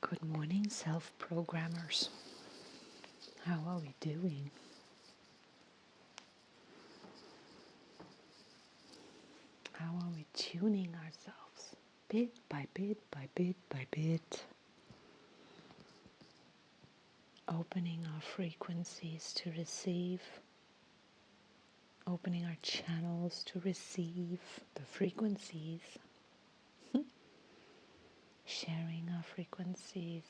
Good morning, self-programmers. How are we doing? How are we tuning ourselves? Bit by bit by bit by bit. Opening our frequencies to receive. Opening our channels to receive the frequencies. Sharing our frequencies.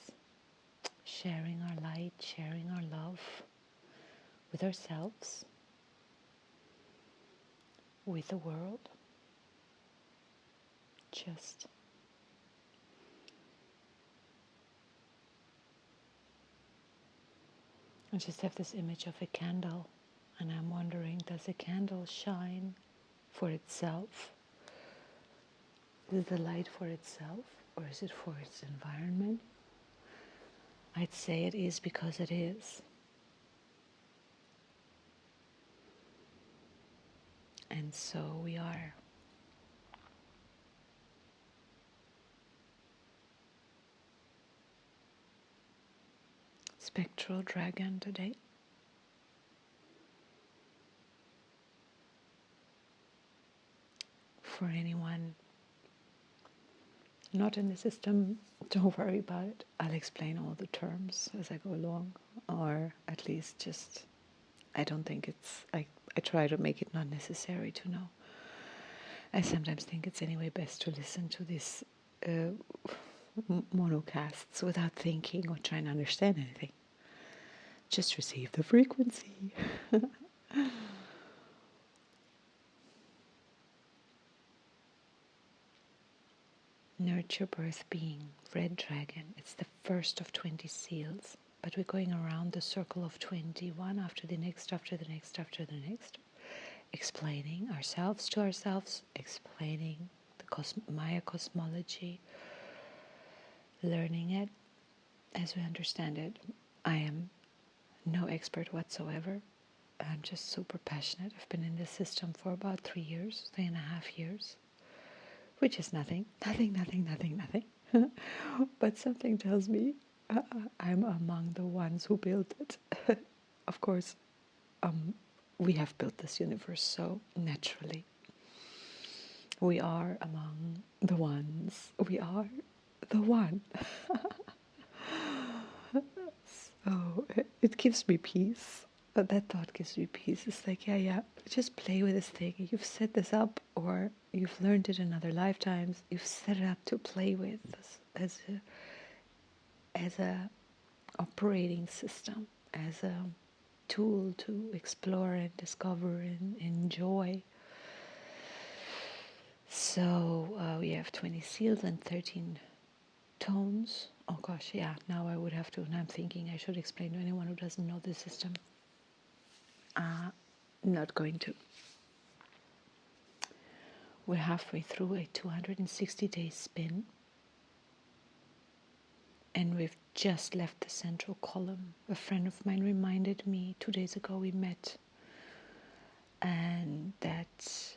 Sharing our light, sharing our love with ourselves, with the world. I just have this image of a candle, and I'm wondering, does a candle shine for itself? Is the light for itself, or is it for its environment? I'd say it is because it is. And so we are. Spectral Dragon today. For anyone not in the system, don't worry about it. I'll explain all the terms as I go along, or at least just, I don't think I try to make it not necessary to know. I sometimes think it's anyway best to listen to these monocasts without thinking or trying to understand anything. Just receive the frequency. Nurture birth being, red dragon. It's the first of 20 seals, but we're going around the circle of 21 after the next, after the next, after the next, explaining ourselves to ourselves, explaining the Maya cosmology, learning it as we understand it. I am no expert whatsoever. I'm just super passionate. I've been in this system for about 3.5 years, which is nothing. But something tells me I'm among the ones who built it. Of course, we have built this universe, so naturally we are among the ones. We are the one. So it gives me peace. That thought gives me peace. It's like, yeah, just play with this thing. You've set this up, or you've learned it in other lifetimes. You've set it up to play with this as a operating system, as a tool to explore and discover and enjoy. So we have 20 seals and 13 tones. Oh gosh, yeah, now I would have to, and I'm thinking I should explain to anyone who doesn't know the system. Not going to. We're halfway through a 260-day spin, and we've just left the central column. A friend of mine reminded me 2 days ago we met, and that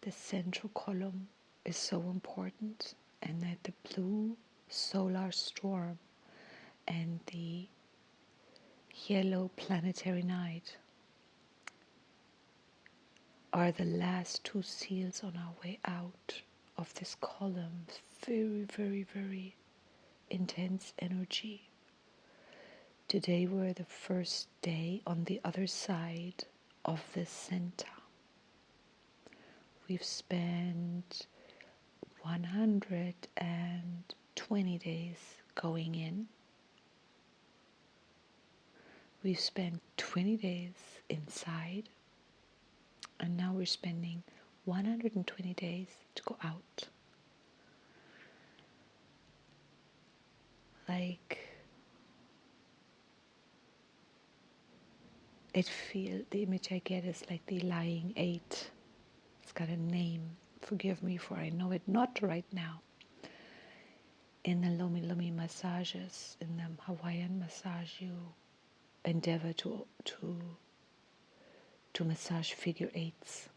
the central column is so important, and that the blue solar storm and the yellow planetary night are the last 2 seals on our way out of this column. Very, very, very intense energy. Today we're the first day on the other side of the center. We've spent 120 days going in. We've spent 20 days inside, and now we're spending 120 days to go out. Like, the image I get is like the lying 8. It's got a name. Forgive me for I know it not right now. In the Lomi Lomi massages, in the Hawaiian massage, you endeavor to massage figure 8s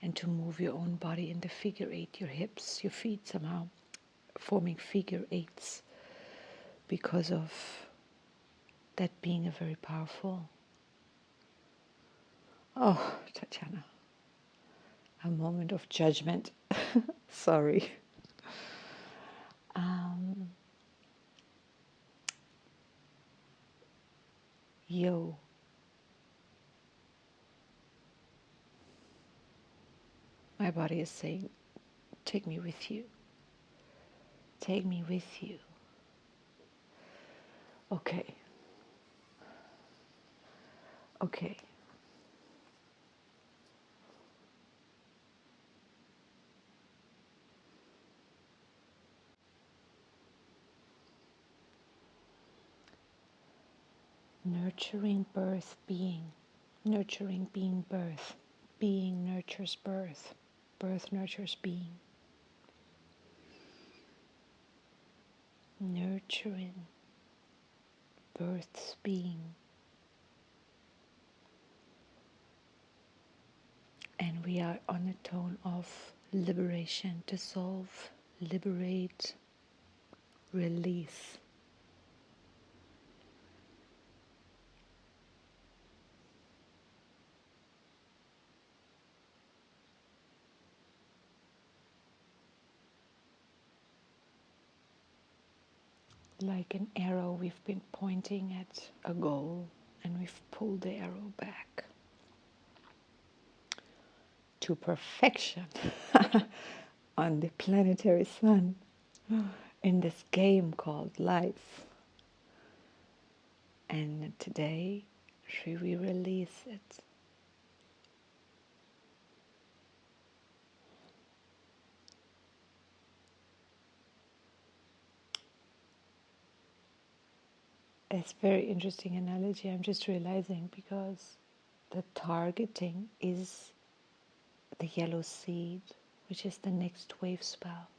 and to move your own body in the figure 8, your hips, your feet somehow forming figure eights because of that being a very powerful. Oh, Tatiana, a moment of judgment. Sorry. Yo. My body is saying, take me with you. Take me with you. Okay. Okay. Nurturing birth being. Nurturing being birth. Being nurtures birth. Birth nurtures being. Nurturing birth's being. And we are on a tone of liberation, dissolve, liberate, release. Like an arrow, we've been pointing at a goal and we've pulled the arrow back to perfection on the planetary sun in this game called life. And today, should we release it? It's a very interesting analogy, I'm just realizing, because the targeting is the yellow seed, which is the next wave spell.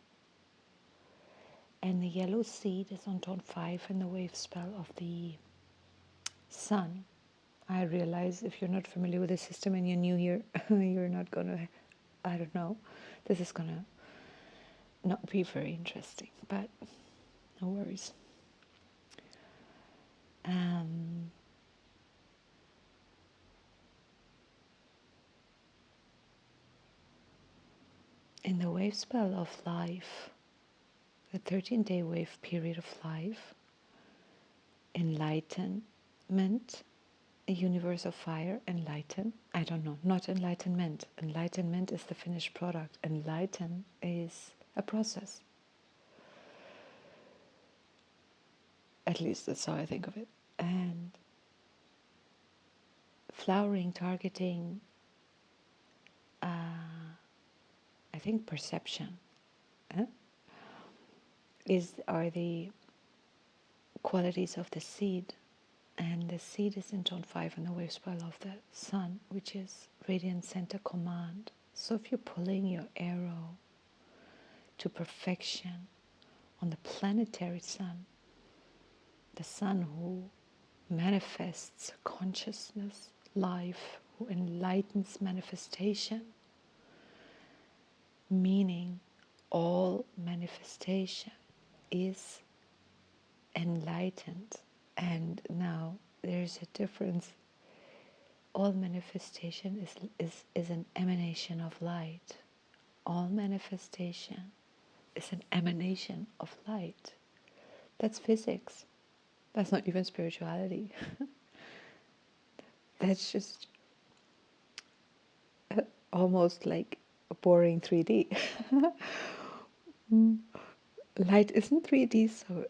And the yellow seed is on tone 5 in the wave spell of the sun. I realize if you're not familiar with the system and you're new here, you're not going to, I don't know, this is going to not be very interesting, but no worries. In the wave spell of life, the 13-day wave period of life, enlightenment, a universe of fire, enlighten, I don't know, not enlightenment. Enlightenment is the finished product. Enlighten is a process. At least that's how I think of it. And flowering, targeting, I think perception, are the qualities of the seed. And the seed is in tone 5 in the wave spell of the sun, which is radiant center command. So if you're pulling your arrow to perfection on the planetary sun, the sun who manifests consciousness, life, who enlightens manifestation, meaning all manifestation is enlightened. And now there's a difference. All manifestation is an emanation of light. All manifestation is an emanation of light. That's physics. That's not even spirituality. That's just almost like a boring 3D. Light isn't 3D, so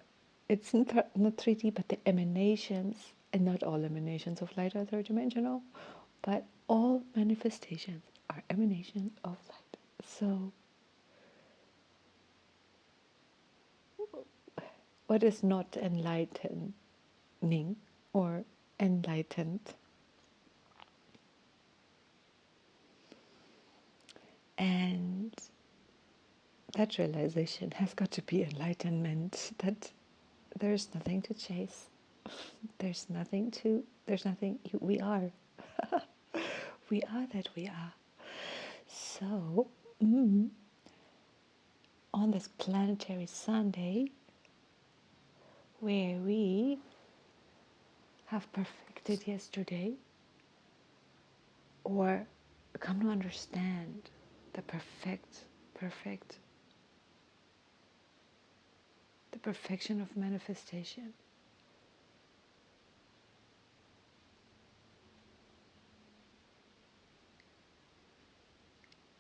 it's not 3D, but the emanations, and not all emanations of light are third dimensional, but all manifestations are emanations of light. So, what is not enlightening or enlightened? And that realization has got to be enlightenment, that there's nothing to chase. We are. We are that we are. So, on this planetary Sunday, where we have perfected yesterday, or come to understand the perfection of manifestation.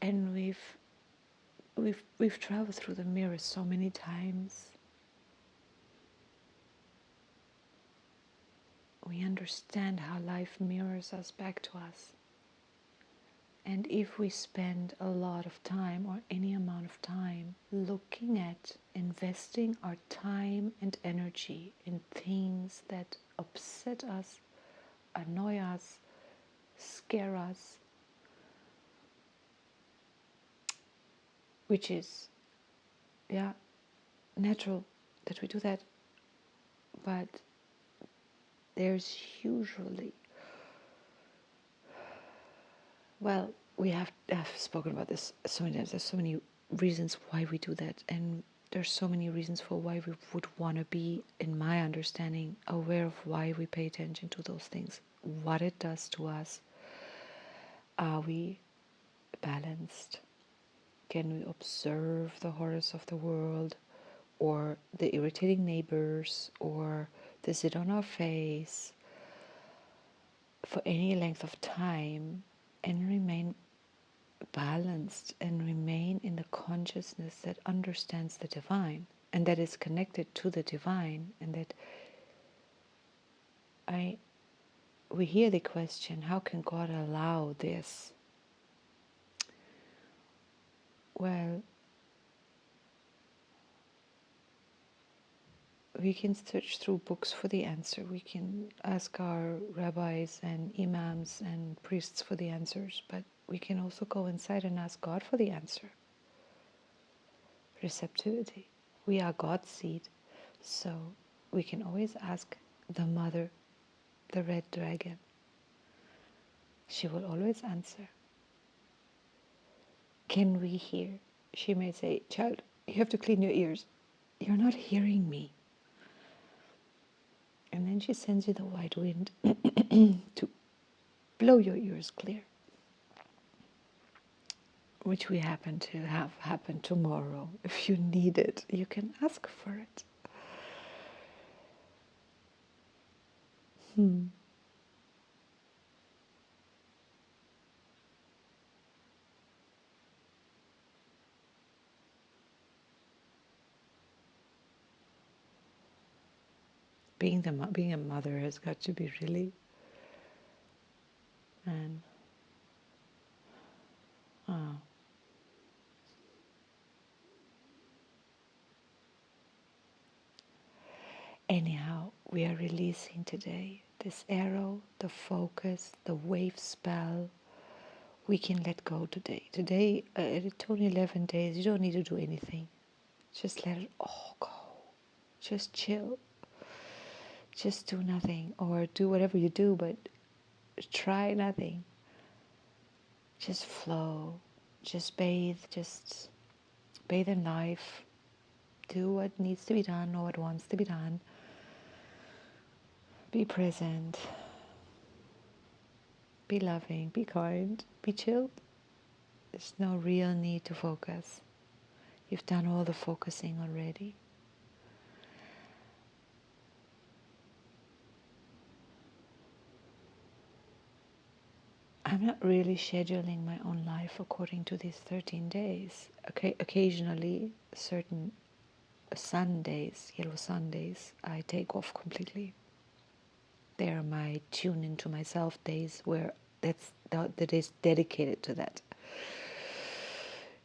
And we've traveled through the mirror so many times. We understand how life mirrors us back to us. And if we spend a lot of time, or any amount of time, looking at investing our time and energy in things that upset us, annoy us, scare us, which is, natural that we do that, but there's usually, well, I've spoken about this so many times. There's so many reasons why we do that, and there's so many reasons for why we would want to be, in my understanding, aware of why we pay attention to those things, what it does to us. Are we balanced? Can we observe the horrors of the world, or the irritating neighbors, or the zit on our face for any length of time, and remain balanced and remain in the consciousness that understands the divine and that is connected to the divine? And that we hear the question, how can God allow this? Well, we can search through books for the answer. We can ask our rabbis and imams and priests for the answers, but we can also go inside and ask God for the answer. Receptivity. We are God's seed, so we can always ask the mother, the red dragon. She will always answer. Can we hear? She may say, child, you have to clean your ears. You're not hearing me. And then she sends you the white wind to blow your ears clear, which we happen to have happen tomorrow. If you need it, you can ask for it. Being a mother has got to be really, and anyhow, we are releasing today this arrow, the focus, the wave spell. We can let go today. Today, it's only 11 days. You don't need to do anything. Just let it all go. Just chill. Just do nothing, or do whatever you do, but try nothing. Just flow. Just bathe. Just bathe in life. Do what needs to be done or what wants to be done. Be present. Be loving. Be kind. Be chilled. There's no real need to focus. You've done all the focusing already. I'm not really scheduling my own life according to these 13 days. Occasionally, certain Sundays, yellow Sundays, I take off completely. They are my tune into myself days, where that's the days dedicated to that.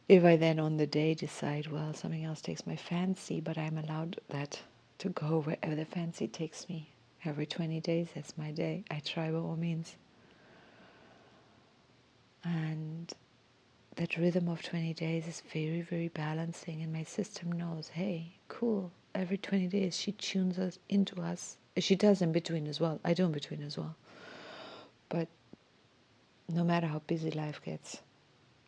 If I then on the day decide, well, something else takes my fancy, but I'm allowed that to go wherever the fancy takes me. Every 20 days, that's my day. I try by all means. And that rhythm of 20 days is very, very balancing, and my system knows, hey, cool, every 20 days she tunes us into us. She does in between as well. I do in between as well. But no matter how busy life gets,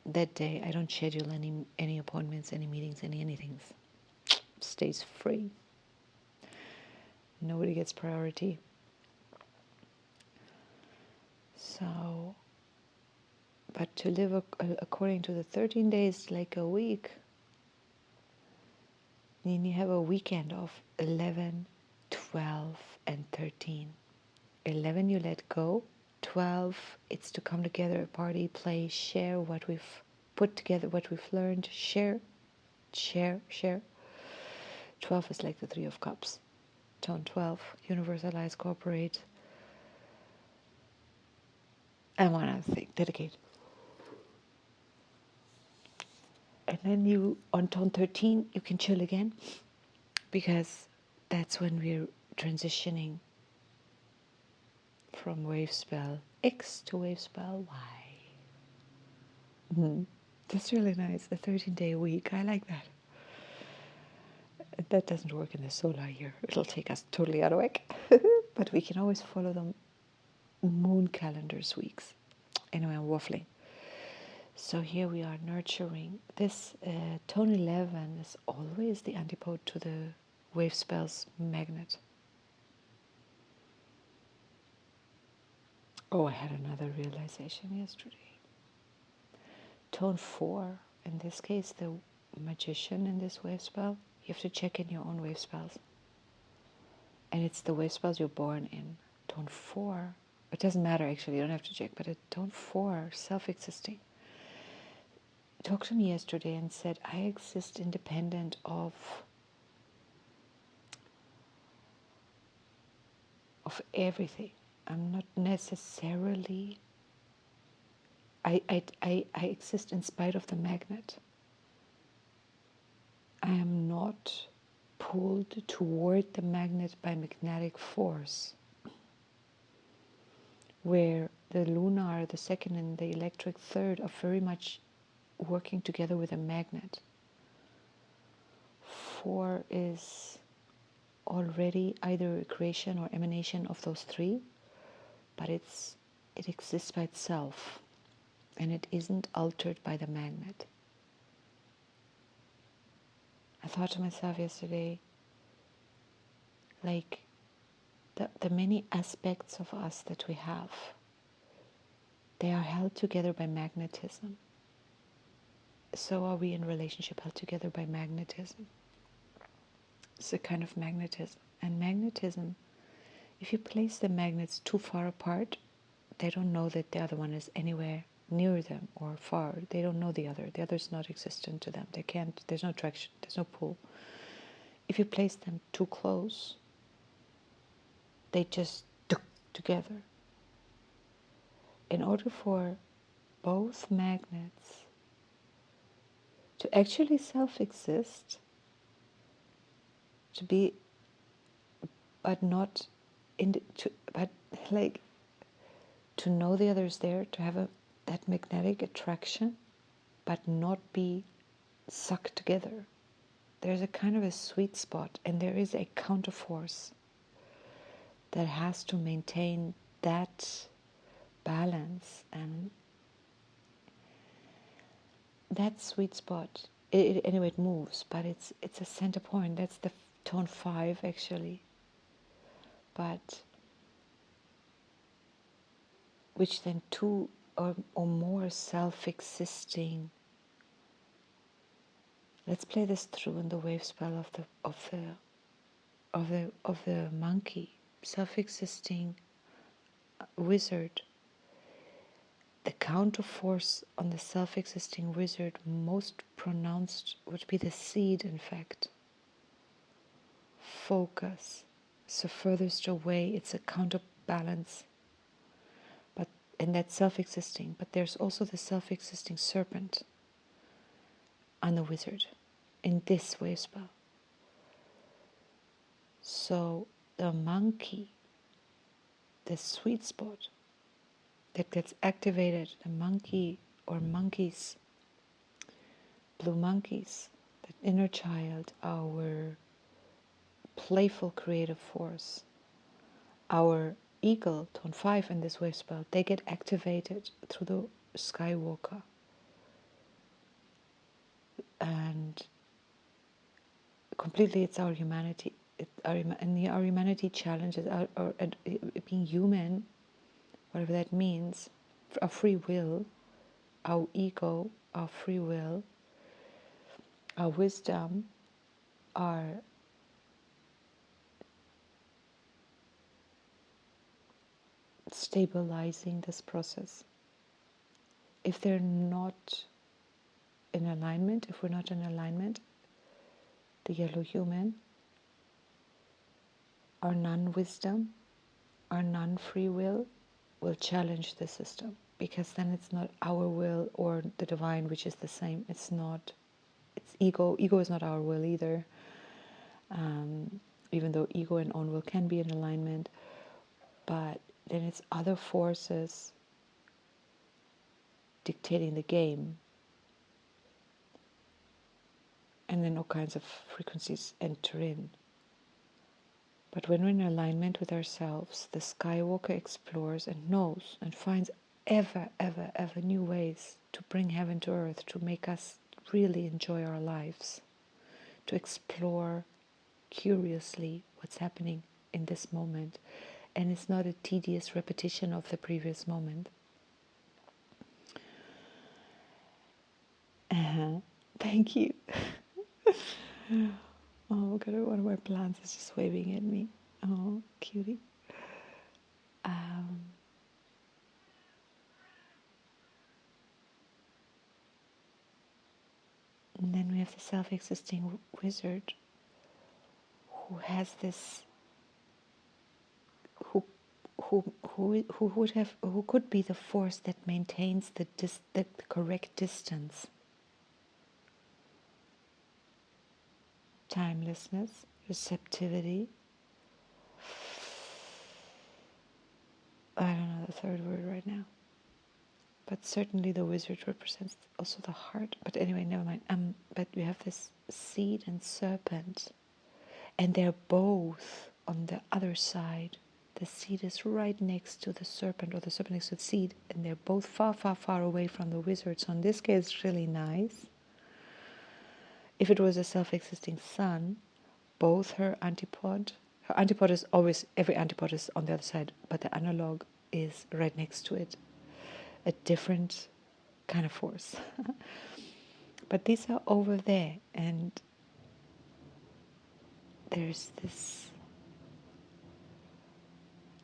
that day I don't schedule any appointments, any meetings, anything. Stays free. Nobody gets priority. So, but to live according to the 13 days like a week, then you have a weekend of 11, 12, and 13. 11 you let go. 12, it's to come together, party, play, share what we've put together, what we've learned, share. 12 is like the Three of Cups. Tone 12, universalize, cooperate. And one other thing, dedicate. And then you, on tone 13, you can chill again, because that's when we're transitioning from wave spell X to wave spell Y. That's really nice. The 13-day week. I like that. That doesn't work in the solar year. It'll take us totally out of whack. But we can always follow the moon calendar's weeks. Anyway, I'm waffling. So here we are nurturing. This tone 11 is always the antipode to the wave spells magnet. Oh, I had another realization yesterday. Tone 4, in this case, the magician in this wave spell, you have to check in your own wave spells. And it's the wave spells you're born in. Tone 4, it doesn't matter actually, you don't have to check, but tone 4, self-existing, talked to me yesterday and said, I exist independent of everything. I'm not necessarily, I exist in spite of the magnet. I am not pulled toward the magnet by magnetic force, where the lunar, the second, and the electric third are very much working together with a magnet. 4 is already either a creation or emanation of those 3, but it exists by itself, and it isn't altered by the magnet. I thought to myself yesterday, like the many aspects of us that we have, they are held together by magnetism. So are we in relationship, held together by magnetism. It's a kind of magnetism. And magnetism, if you place the magnets too far apart, they don't know that the other one is anywhere near them or far. They don't know the other. The other is not existent to them. They can't, there's no attraction, there's no pull. If you place them too close, they just stick together. In order for both magnets to actually self-exist, to be, but not but like to know the other is there, to have that magnetic attraction, but not be sucked together. There's a kind of a sweet spot, and there is a counterforce that has to maintain that balance, and that sweet spot. Anyway, it moves, but it's a center point. That's the tone 5 actually, but which then 2 or more self-existing. Let's play this through in the wave spell of the monkey, self-existing wizard. The counterforce on the self-existing wizard, most pronounced, would be the seed, in fact. Focus. So furthest away, it's a counterbalance. And that's self-existing. But there's also the self-existing serpent on the wizard in this wave spell. So the monkey, the sweet spot that gets activated, the monkey or monkeys, blue monkeys, that inner child, our playful creative force, our eagle, tone 5 in this wave spell, they get activated through the Skywalker. completely, it's our humanity. And our humanity challenges our being human, whatever that means, our free will, our ego, our free will, our wisdom, are stabilizing this process. If they're not in alignment, if we're not in alignment, the yellow human, our non-wisdom, our non-free will challenge the system, because then it's not our will or the divine, which is the same. It's not, it's ego. Ego is not our will either, even though ego and own will can be in alignment, but then it's other forces dictating the game, and then all kinds of frequencies enter in. But when we're in alignment with ourselves, the Skywalker explores and knows and finds ever, ever, ever new ways to bring heaven to earth, to make us really enjoy our lives, to explore curiously what's happening in this moment. And it's not a tedious repetition of the previous moment. Thank you. Oh God, one of my plants is just waving at me. Oh, cutie. And then we have the self-existing wizard who has this, who could be the force that maintains the correct distance, timelessness, receptivity. I don't know the third word right now, but certainly the wizard represents also the heart. But anyway, never mind. But we have this seed and serpent, and they're both on the other side. The seed is right next to the serpent, or the serpent next to the seed, and they're both far, far, far away from the wizard. So in this case, it's really nice. If it was a self-existing sun, both her antipode is always, every antipode is on the other side, but the analog is right next to it, a different kind of force. But these are over there, and there's this,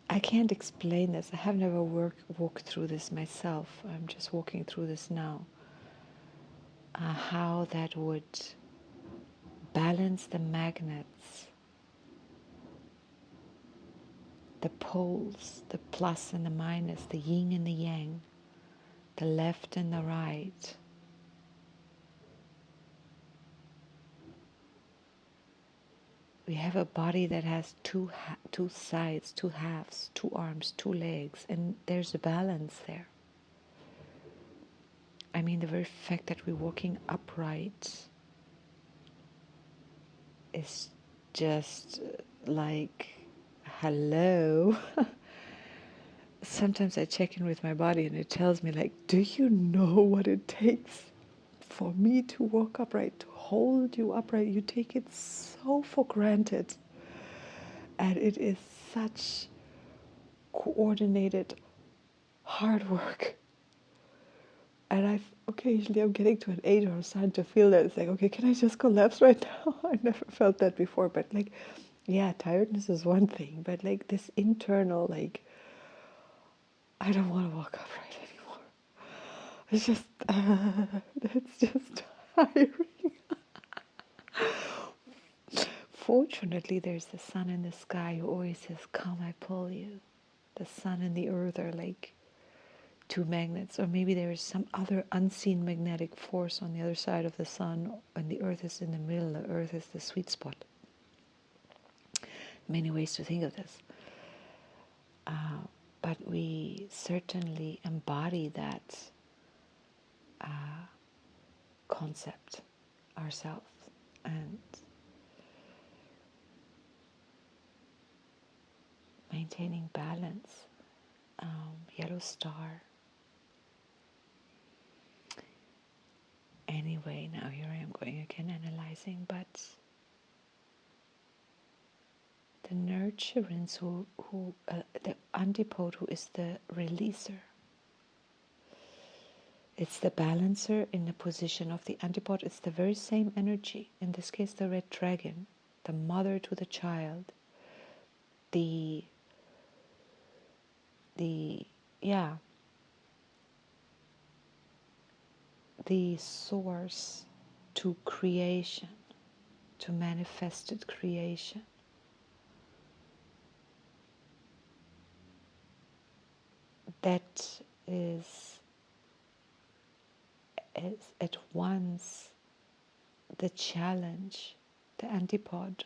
I can't explain this. I have never walked through this myself. I'm just walking through this now. How that would balance the magnets, the poles, the plus and the minus, the yin and the yang, the left and the right. We have a body that has two sides, two halves, two arms, two legs, and there's a balance there. I mean, the very fact that we're walking upright is just like, hello. Sometimes I check in with my body and it tells me, like, do you know what it takes for me to walk upright, to hold you upright? You take it so for granted. And it is such coordinated hard work. And occasionally I'm getting to an age where I'm starting to feel that it's like, okay, can I just collapse right now? I never felt that before. But like, yeah, tiredness is one thing, but like this internal, like, I don't want to walk upright anymore. It's just, it's just tiring. Fortunately, there's the sun in the sky who always says, come, I pull you. The sun and the earth are like two magnets, or maybe there is some other unseen magnetic force on the other side of the sun, and the earth is in the middle. The earth is the sweet spot. Many ways to think of this. But we certainly embody that concept ourselves. And maintaining balance. Yellow star. Anyway, now here I am going again analyzing, but the nurturance, who the antipode, who is the releaser. It's the balancer in the position of the antipode. It's the very same energy. In this case, the red dragon, the mother to the child, the yeah, the source to creation, to manifested creation. That is at once the challenge, the antipode,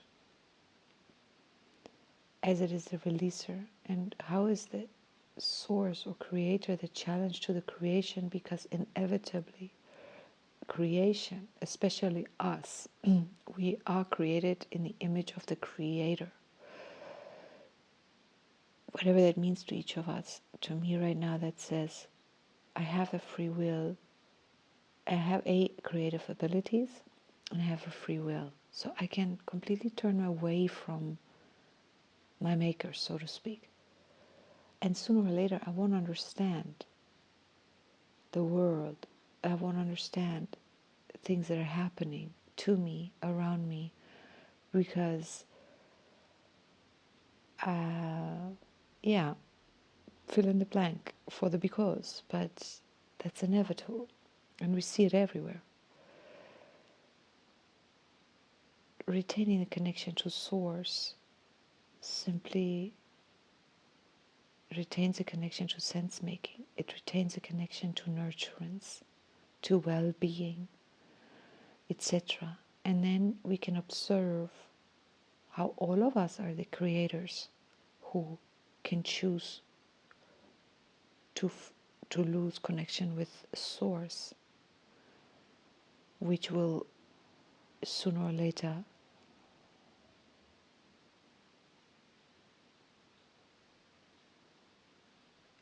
as it is the releaser. And how is the source or creator the challenge to the creation? Because inevitably, creation, especially us, we are created in the image of the creator. Whatever that means to each of us. To me right now, that says, I have a free will, I have a creative abilities, and I have a free will. So I can completely turn away from my maker, so to speak. And sooner or later, I won't understand the world. I won't understand things that are happening to me, around me, because, yeah, fill in the blank for the because, but that's inevitable. And we see it everywhere. Retaining the connection to source simply retains a connection to sense making. It retains a connection to nurturance, to well-being, etc. And then we can observe how all of us are the creators who can choose to to lose connection with source, which will sooner or later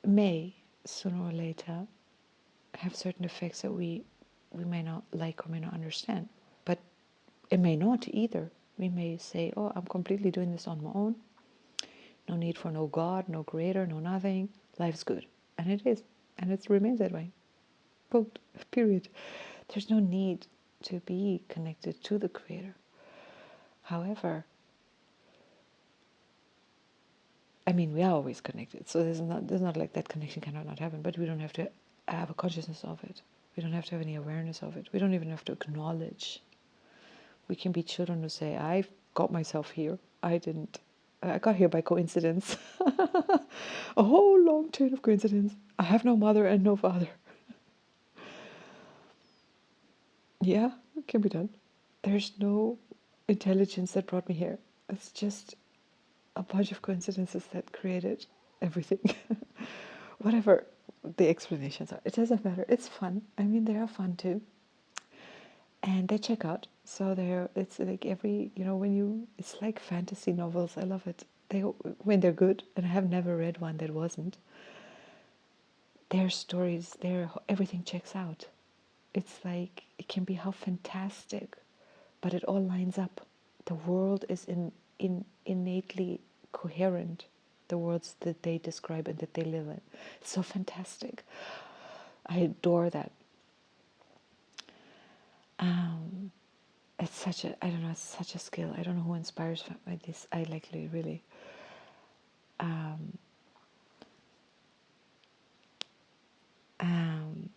may sooner or later have certain effects that we may not like or may not understand. But it may not either. We may say, oh, I'm completely doing this on my own. No need for no God, no creator, no nothing. Life's good. And it is. And it remains that way. Quote, period. There's no need to be connected to the creator. However, I mean, we are always connected. So there's not like that connection cannot not happen. But we don't have to have a consciousness of it. We don't have to have any awareness of it. We don't even have to acknowledge. We can be children who say, I got myself here. I didn't. I got here by coincidence. A whole long chain of coincidence. I have no mother and no father. Yeah, it can be done. There's no intelligence that brought me here. It's just a bunch of coincidences that created everything. Whatever the explanations are, it doesn't matter. It's fun. I mean, they are fun too. And they check out. So it's like every, it's like fantasy novels. I love it. When they're good, and I have never read one that wasn't. Their stories, everything checks out. It's like, it can be how fantastic, but it all lines up. The world is innately coherent. The worlds that they describe and that they live in. It's so fantastic. I adore that. It's such a, I don't know, it's such a skill. I don't know who inspires by this. I like really. Um, um,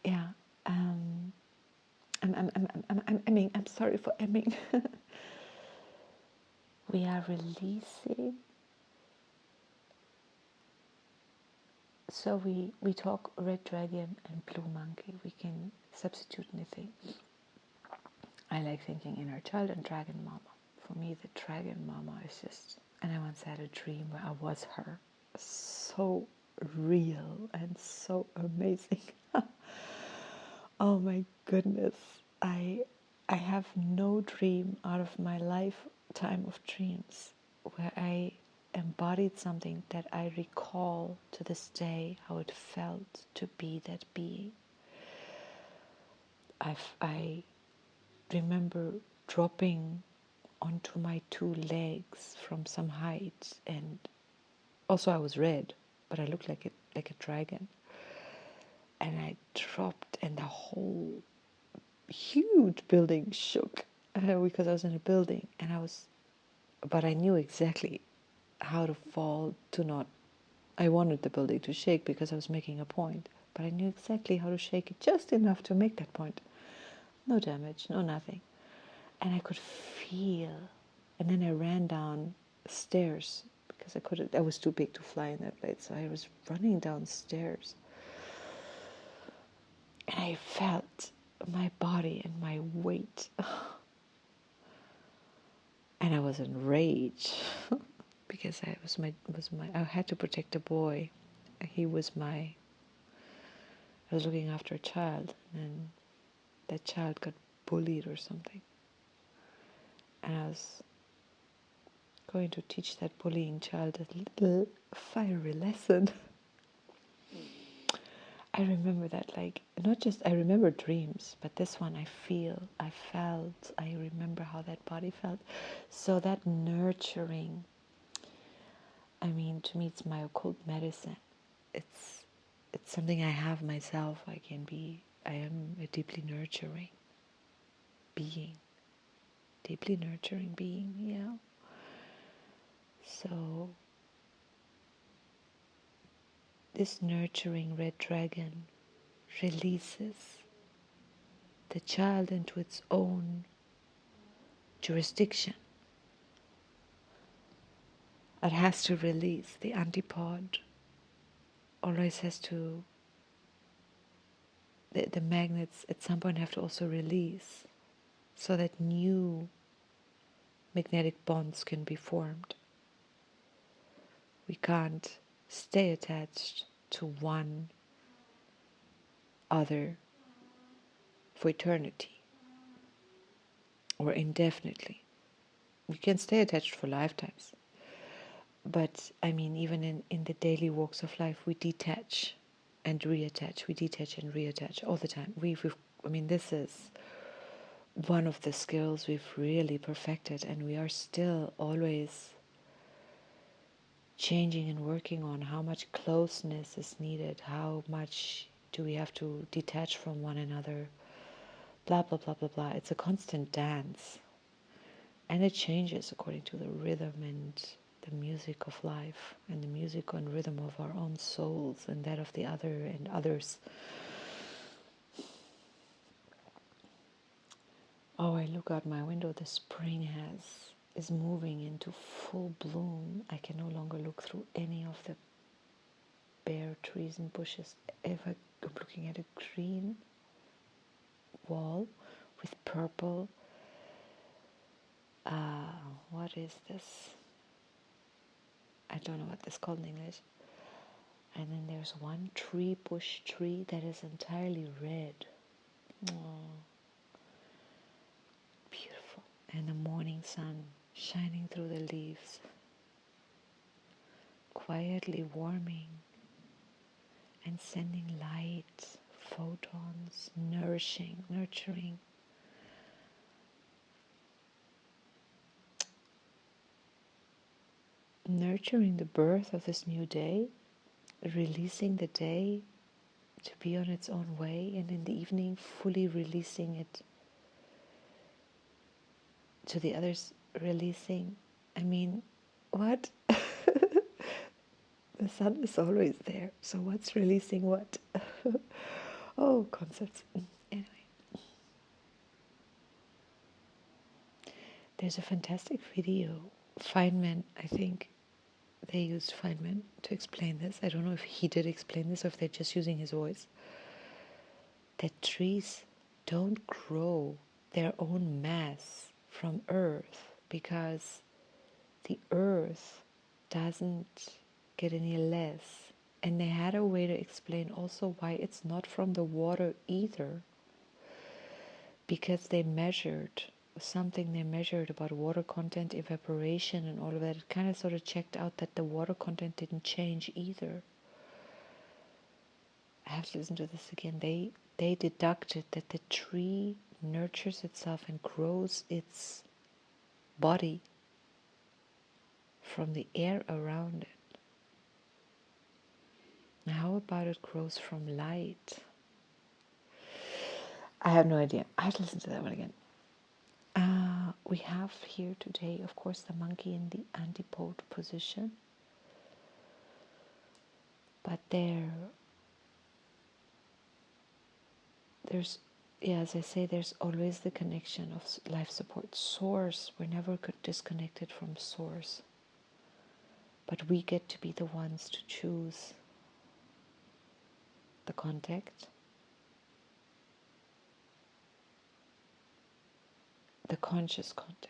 yeah. I'm emming. I'm sorry for emming. We are releasing. So we talk red dragon and blue monkey. We can substitute anything. I like thinking inner child and dragon mama. For me, the dragon mama is just, and I once had a dream where I was her. So real and so amazing. Oh my goodness. I have no dream out of my lifetime of dreams where I embodied something that I recall to this day how it felt to be that being. I remember dropping onto my two legs from some height, and also I was red, but I looked like a dragon. And I dropped, and the whole huge building shook because I was in a building, but I knew exactly how to fall to not. I wanted the building to shake because I was making a point, but I knew exactly how to shake it just enough to make that point. No damage, no nothing. And I could feel, and then I ran down stairs because I was too big to fly in that place, so I was running downstairs. And I felt my body and my weight. And I was in rage because I had to protect the boy. I was looking after a child, and that child got bullied or something. And I was going to teach that bullying child a little fiery lesson. I remember that, not just I remember dreams, but this one I felt, I remember how that body felt. So that nurturing, to me, it's my occult medicine. It's something I have myself. I am a deeply nurturing being. Deeply nurturing being, yeah. So this nurturing red dragon releases the child into its own jurisdiction. It has to release the antipod, always has to, the magnets at some point have to also release so that new magnetic bonds can be formed. We can't stay attached to one other for eternity or indefinitely. We can stay attached for lifetimes. But even in the daily walks of life, we detach and reattach. We detach and reattach all the time. This is one of the skills we've really perfected, and we are still always changing and working on how much closeness is needed, how much do we have to detach from one another, blah, blah, blah, blah, blah. It's a constant dance. And it changes according to the rhythm and the music of life and the music and rhythm of our own souls and that of the other and others. Oh, I look out my window, the spring is moving into full bloom. I can no longer look through any of the bare trees and bushes. If I'm looking at a green wall with purple, what is this? I don't know what this is called in English. And then there's one bush tree that is entirely red. Oh, beautiful. And the morning sun shining through the leaves, quietly warming and sending light, photons, nurturing. Nurturing the birth of this new day, releasing the day to be on its own way, and in the evening fully releasing it to the others, releasing. What? The sun is always there, so what's releasing what? Oh, concepts. Anyway, there's a fantastic video. Feynman, I think they used Feynman to explain this. I don't know if he did explain this or if they're just using his voice. That trees don't grow their own mass from earth because the earth doesn't get any less. And they had a way to explain also why it's not from the water either, because they measured about water content, evaporation and all of that. It kind of sort of checked out that the water content didn't change either. I have to listen to this again. They deducted that the tree nurtures itself and grows its body from the air around it. Now, how about it grows from light? I have no idea. I have to listen to that one again. We have here today, of course, the monkey in the antipode position. But there's, yeah, as I say, there's always the connection of life support. Source, we're never disconnected from source. But we get to be the ones to choose the contact, the conscious contact.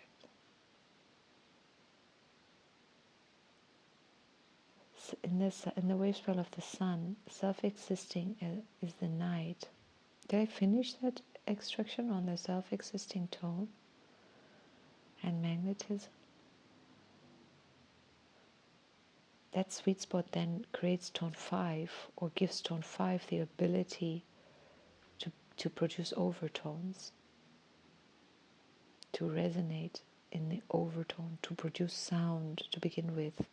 In the wave spell of the sun, self-existing is the night. Did I finish that extraction on the self-existing tone and magnetism? That sweet spot then creates tone 5, or gives tone 5 the ability to produce overtones, to resonate in the overtone, to produce sound to begin with.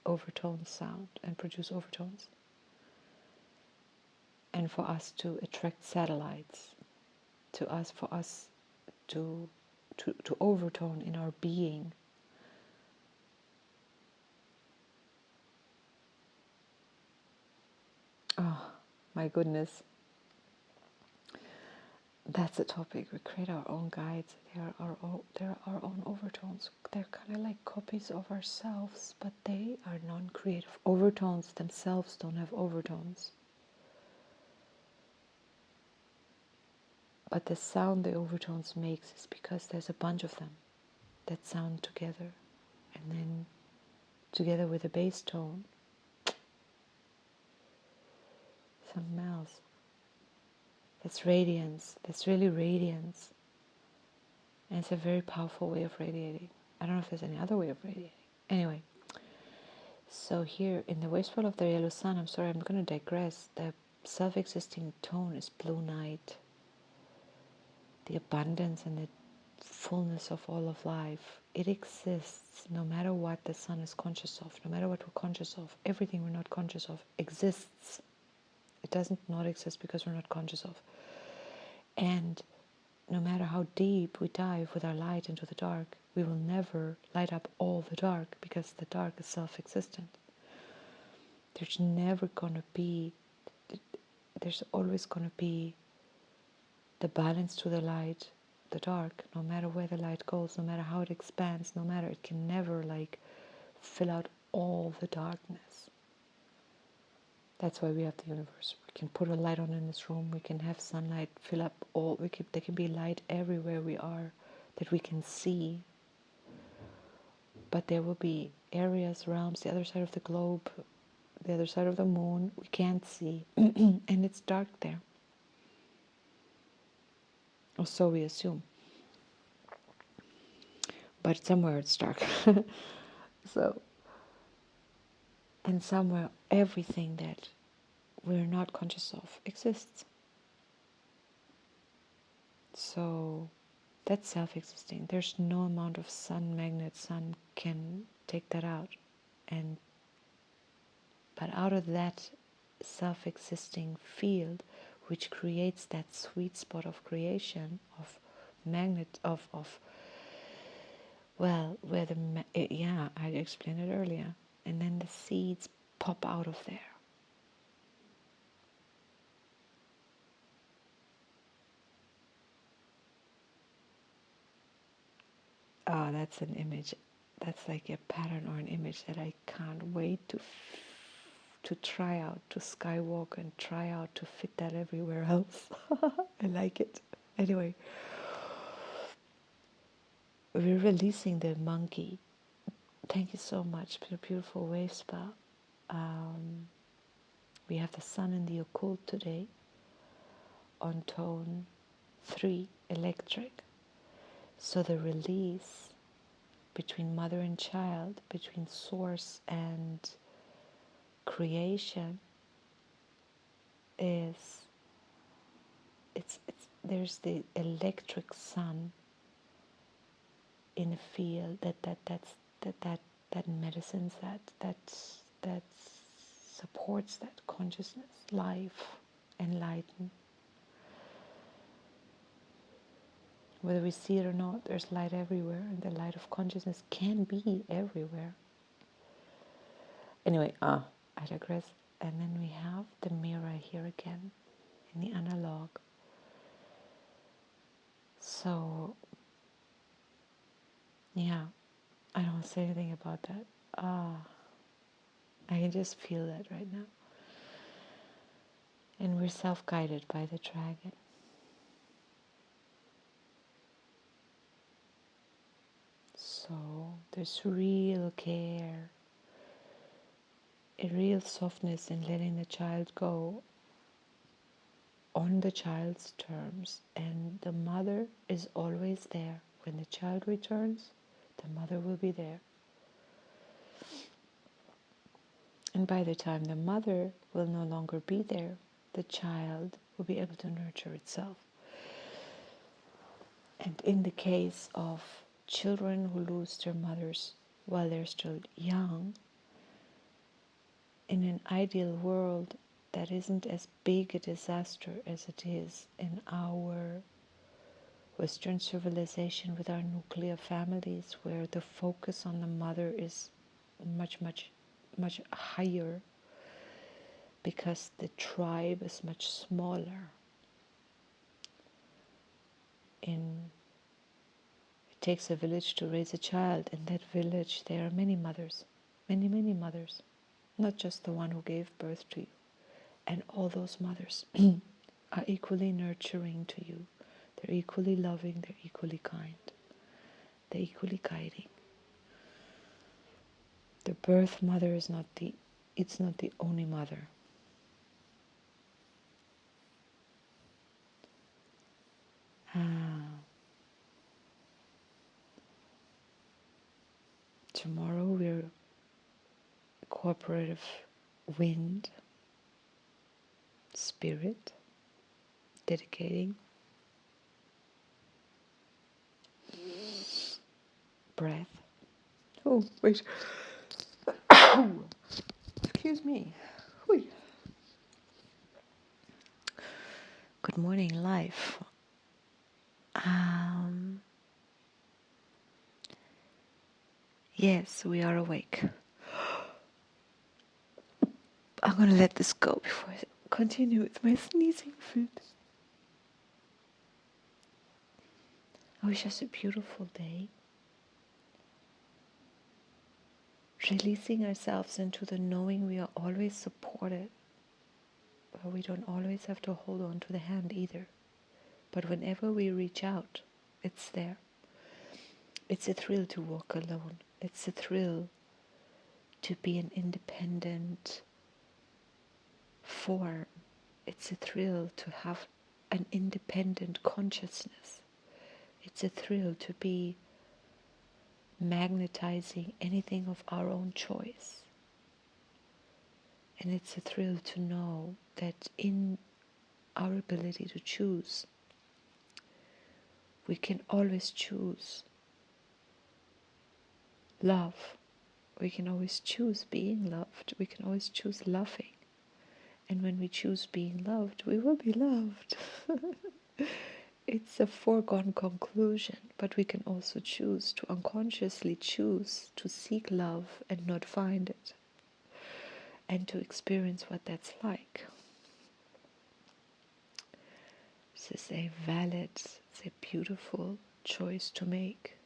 Overtone sound and produce overtones, and for us to attract satellites for us to overtone in our being. Oh my goodness, that's a topic. We create our own guides. They are our own overtones. They're kind of like copies of ourselves, but they are non-creative. Overtones themselves don't have overtones. But the sound the overtones makes is because there's a bunch of them that sound together, and then together with a bass tone, something else. That's radiance. That's really radiance. And it's a very powerful way of radiating. I don't know if there's any other way of radiating. Anyway, so here in the wave spell of the yellow sun, I'm sorry, I'm going to digress. The self-existing tone is blue night. The abundance and the fullness of all of life. It exists no matter what the sun is conscious of, no matter what we're conscious of. Everything we're not conscious of exists. It doesn't not exist because we're not conscious of. And no matter how deep we dive with our light into the dark, we will never light up all the dark because the dark is self-existent. There's always going to be the balance to the light, the dark, no matter where the light goes, no matter how it expands, no matter, it can never fill out all the darkness. That's why we have the universe. We can put a light on in this room. We can have sunlight fill up all. There can be light everywhere we are that we can see. But there will be areas, realms, the other side of the globe, the other side of the moon, we can't see. And it's dark there. Or so we assume. But somewhere it's dark. And somewhere everything that we're not conscious of exists. So that's self-existing. There's no amount of sun can take that out. But out of that self-existing field, which creates that sweet spot of creation, of magnet, I explained it earlier. And then the seeds pop out of there. Oh, that's an image. That's like a pattern or an image that I can't wait to try out, to skywalk and try out to fit that everywhere else. I like it. Anyway, we're releasing the monkey. Thank you so much for your beautiful wave spell. We have the sun in the occult today on tone 3, electric. So the release between mother and child, between source and creation, is there's the electric sun in a field that medicines that supports that consciousness, life, enlighten. Whether we see it or not, there's light everywhere, and the light of consciousness can be everywhere. Anyway, I digress. And then we have the mirror here again in the analog. So, yeah, I don't say anything about that. I can just feel that right now. And we're self-guided by the dragon. So there's real care, a real softness in letting the child go on the child's terms. And the mother is always there. When the child returns, the mother will be there. And by the time the mother will no longer be there, the child will be able to nurture itself. And in the case of children who lose their mothers while they're still young, in an ideal world, that isn't as big a disaster as it is in our Western civilization with our nuclear families, where the focus on the mother is much, much, much higher because the tribe is much smaller. It takes a village to raise a child. In that village, there are many mothers, many, many mothers, not just the one who gave birth to you. And all those mothers are equally nurturing to you. They're equally loving, they're equally kind, they're equally guiding. The birth mother is not the only mother. Tomorrow we're cooperative wind, spirit, dedicating, breath. Oh, wait. Excuse me. Wait. Good morning, life. Yes, we are awake. I'm going to let this go before I continue with my sneezing fit. I wish us a beautiful day. Releasing ourselves into the knowing we are always supported. But we don't always have to hold on to the hand either. But whenever we reach out, it's there. It's a thrill to walk alone. It's a thrill to be an independent form. It's a thrill to have an independent consciousness. It's a thrill to be magnetizing anything of our own choice. And it's a thrill to know that in our ability to choose, we can always choose love. We can always choose being loved. We can always choose loving. And when we choose being loved, we will be loved. It's a foregone conclusion, but we can also choose to unconsciously choose to seek love and not find it, and to experience what that's like. This is a valid, it's a beautiful choice to make.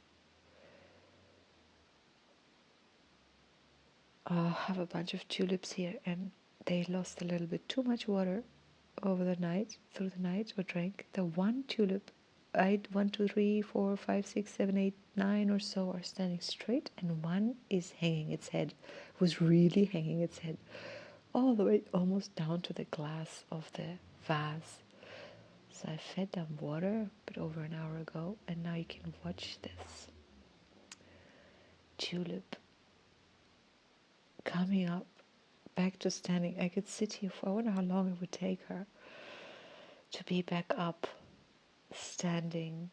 I have a bunch of tulips here, and they lost a little bit too much water over the night, through the night, or drank. The one tulip, 1, 2, 3, 4, 5, 6, 7, 8, 9 or so are standing straight, and one is hanging its head, was really hanging its head all the way almost down to the glass of the vase. So I fed them water a bit over an hour ago, and now you can watch this tulip coming up, back to standing. I could sit here for, I wonder how long it would take her to be back up standing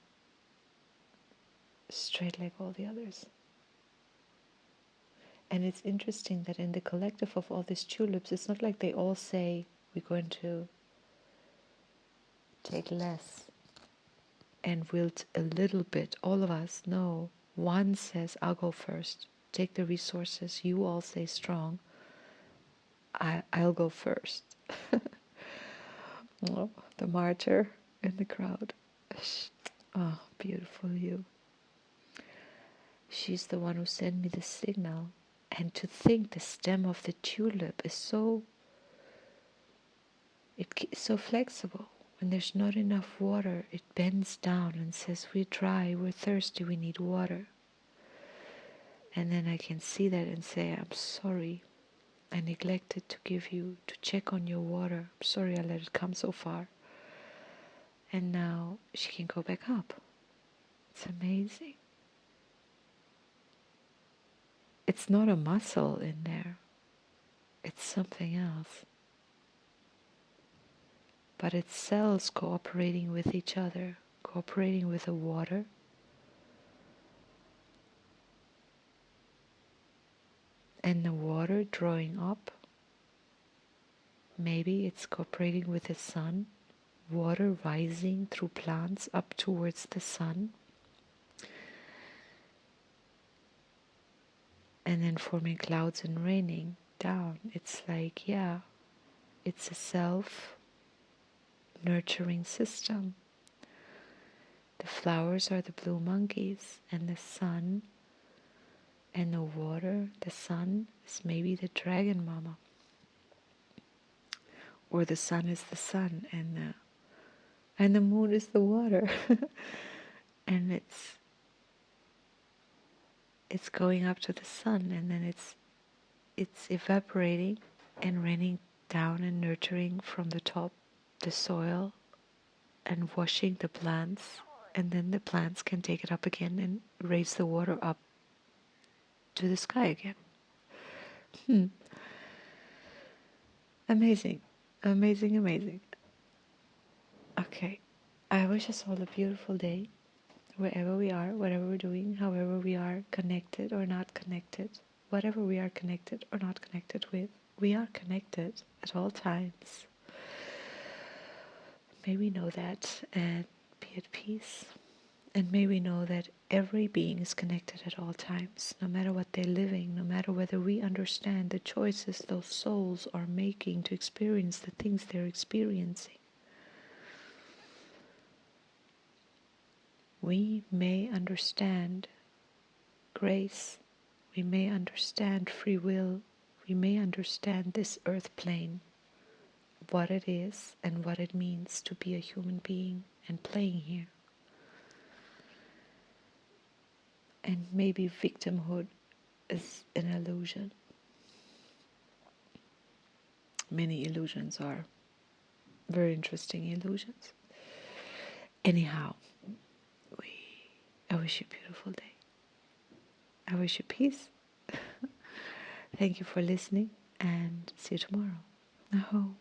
straight like all the others. And it's interesting that in the collective of all these tulips, it's not like they all say, we're going to take less and wilt a little bit. All of us, no. One says, I'll go first. Take the resources. You all say strong. I'll go first. Oh, the martyr in the crowd. Oh, beautiful you. She's the one who sent me the signal. And to think the stem of the tulip is so flexible. When there's not enough water, it bends down and says, we're dry, we're thirsty, we need water. And then I can see that and say, I'm sorry. I neglected to check on your water. I'm sorry I let it come so far. And now she can go back up. It's amazing. It's not a muscle in there. It's something else. But it's cells cooperating with each other, cooperating with the water. And the water drawing up. Maybe it's cooperating with the sun. Water rising through plants up towards the sun. And then forming clouds and raining down. It's like, yeah, it's a self-nurturing system. The flowers are the blue monkeys, and the sun and the water, the sun is maybe the dragon mama. Or the sun is the sun, and the moon is the water. And it's going up to the sun, and then it's evaporating and raining down and nurturing from the top, the soil, and washing the plants, and then the plants can take it up again and raise the water up to the sky again. Amazing, amazing, amazing. Okay, I wish us all a beautiful day, wherever we are, whatever we're doing, however we are connected or not connected, whatever we are connected or not connected with, we are connected at all times. May we know that and be at peace. And may we know that every being is connected at all times, no matter what they're living, no matter whether we understand the choices those souls are making to experience the things they're experiencing. We may understand grace, we may understand free will, we may understand this earth plane, what it is and what it means to be a human being and playing here. And maybe victimhood is an illusion. Many illusions are very interesting illusions. Anyhow, I wish you a beautiful day. I wish you peace. Thank you for listening, and see you tomorrow. Aho.